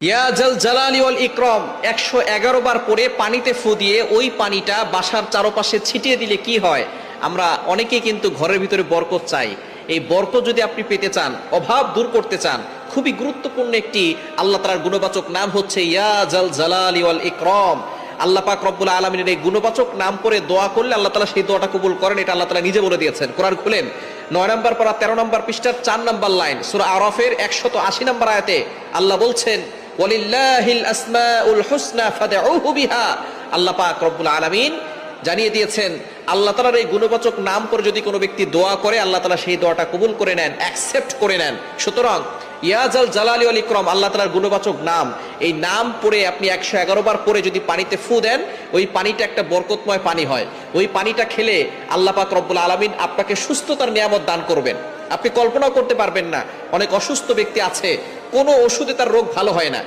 ইয়া জাল জালালি ওয়াল ইকরাম 111 বার পরে পানিতে ফু দিয়ে ওই পানিটা বাসার চারপাশে ছিটিয়ে দিলে কি হয়? আমরা অনেকেই কিন্তু ঘরের ভিতরে বরকত চাই। এই বরকত যদি আপনি পেতে চান, অভাব দূর করতে চান, খুবই গুরুত্বপূর্ণ একটি আল্লাহ তাআলার গুণবাচক নাম হচ্ছে ইয়া জাল জালালি ওয়াল ইকরাম। আল্লাহ পাক রব্বুল আলামিনের এই গুণবাচক নাম করে দোয়া করলে আল্লাহ তাআলা সেই দোয়াটা কবুল করেন। এটা আল্লাহ তাআলা নিজে বলে দিয়েছেন। কোরআন খুলেন 9 নম্বর পারা 13 নম্বর পৃষ্ঠার 4 নম্বর লাইন, সূরা আরাফের 180 নম্বর আয়াতে আল্লাহ বলছেন ওয়ালিল্লাহিল আসমাউল হুসনা ফাদউহু বিহা। আল্লাহ পাক রব্বুল আলামিন জানিয়ে দিয়েছেন আল্লাহ তাআলার এই গুণবাচক নাম করে যদি কোনো ব্যক্তি দোয়া করে আল্লাহ তাআলা সেই দোয়াটা কবুল করে নেন, অ্যাকসেপ্ট করে নেন। সুতরাং ইয়া জাল জালালি ওয়াল ইকরাম আল্লাহ তাআলার গুণবাচক নাম, এই নাম পড়ে আপনি 111 বার পরে যদি পানিতে ফু দেন, ওই পানিটা একটা বরকতময় পানি হয়। ওই পানিটা খেলে আল্লাহ পাক রব্বুল আলামিন আপনাকে সুস্থতার নিয়ামত দান করবেন। আপনি কল্পনাও করতে পারবেন না, অনেক অসুস্থ ব্যক্তি আছে, কোনো ওষুধে তার রোগ ভালো হয় না।